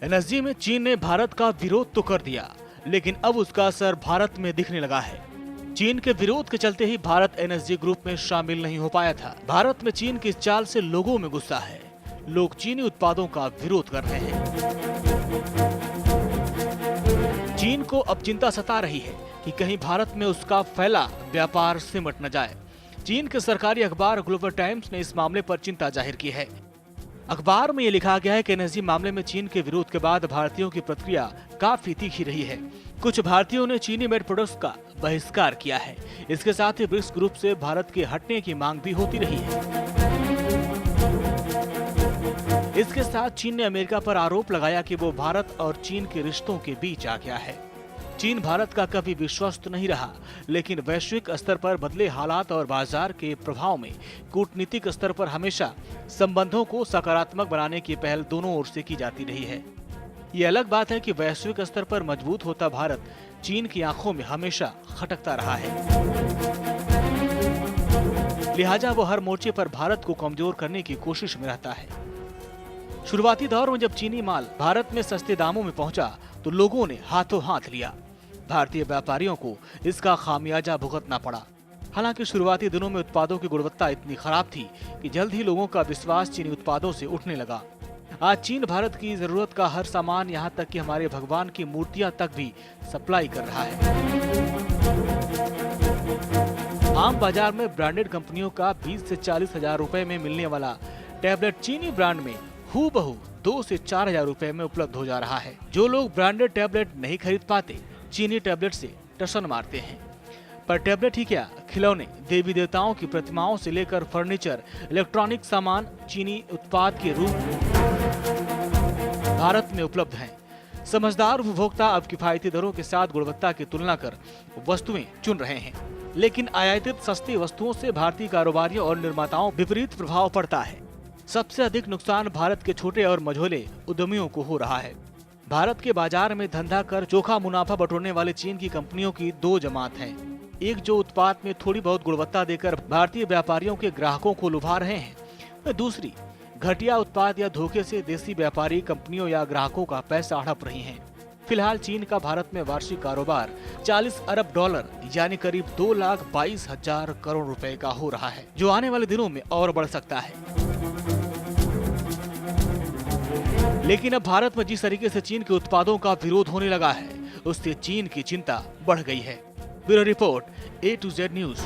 NSG में चीन ने भारत का विरोध तो कर दिया, लेकिन अब उसका असर भारत में दिखने लगा है। चीन के विरोध के चलते ही भारत एनएसजी ग्रुप में शामिल नहीं हो पाया था। भारत में चीन की इस चाल से लोगों में गुस्सा है। लोग चीनी उत्पादों का विरोध कर रहे हैं। चीन को अब चिंता सता रही है कि कहीं भारत में उसका फैला व्यापार सिमट न जाए। चीन के सरकारी अखबार ग्लोबल टाइम्स ने इस मामले पर चिंता जाहिर की है। अखबार में ये लिखा गया है कि एनएसजी मामले में चीन के विरोध के बाद भारतीयों की प्रतिक्रिया काफी तीखी रही है। कुछ भारतीयों ने चीनी मेड प्रोडक्ट्स का बहिष्कार किया है। इसके साथ ही ब्रिक्स ग्रुप से भारत के हटने की मांग भी होती रही है। इसके साथ चीन ने अमेरिका पर आरोप लगाया कि वो भारत और चीन के रिश्तों के बीच आ गया है। चीन भारत का कभी विश्वस्त नहीं रहा, लेकिन वैश्विक स्तर पर बदले हालात और बाजार के प्रभाव में कूटनीतिक स्तर पर हमेशा संबंधों को सकारात्मक बनाने की पहल दोनों ओर से की जाती रही है। ये अलग बात है कि वैश्विक स्तर पर मजबूत होता भारत चीन की आंखों में हमेशा खटकता रहा है। लिहाजा वो हर मोर्चे पर भारत को कमजोर करने की कोशिश में रहता है। शुरुआती दौर में जब चीनी माल भारत में सस्ते दामों में पहुंचा तो लोगों ने हाथों हाथ लिया। भारतीय व्यापारियों को इसका खामियाजा भुगतना पड़ा। हालांकि शुरुआती दिनों में उत्पादों की गुणवत्ता इतनी खराब थी कि जल्द ही लोगों का विश्वास चीनी उत्पादों से उठने लगा। आज चीन भारत की जरूरत का हर सामान, यहां तक कि हमारे भगवान की मूर्तियां तक भी सप्लाई कर रहा है। आम बाजार में ब्रांडेड कंपनियों का 20 से 40 हजार रुपए में मिलने वाला टैबलेट चीनी ब्रांड में हूबहू 2 से 4 हजार रुपए में उपलब्ध हो जा रहा है। जो लोग ब्रांडेड टैबलेट नहीं खरीद पाते, चीनी टैबलेट से टसन मारते हैं। पर टैबलेट ही क्या, खिलौने, देवी देवताओं की प्रतिमाओं से लेकर फर्नीचर, इलेक्ट्रॉनिक सामान चीनी उत्पाद के रूप भारत में उपलब्ध हैं। समझदार उपभोक्ता अब किफायती दरों के साथ गुणवत्ता की तुलना कर वस्तुएं चुन रहे हैं, लेकिन आयातित सस्ती वस्तुओं से भारतीय कारोबारियों और निर्माताओं विपरीत प्रभाव पड़ता है। सबसे अधिक नुकसान भारत के छोटे और मझोले उद्यमियों को हो रहा है। भारत के बाजार में धंधा कर चोखा मुनाफा बटोरने वाले चीन की कंपनियों की दो जमात हैं। एक जो उत्पाद में थोड़ी बहुत गुणवत्ता देकर भारतीय व्यापारियों के ग्राहकों को लुभा रहे हैं, वह दूसरी घटिया उत्पाद या धोखे से देसी व्यापारी कंपनियों या ग्राहकों का पैसा हड़प रही हैं। फिलहाल चीन का भारत में वार्षिक कारोबार 40 अरब डॉलर यानी करीब 2,22,000 करोड़ रुपए का हो रहा है, जो आने वाले दिनों में और बढ़ सकता है। लेकिन अब भारत में जिस तरीके से चीन के उत्पादों का विरोध होने लगा है, उससे चीन की चिंता बढ़ गई है। Bureau report A to Z news.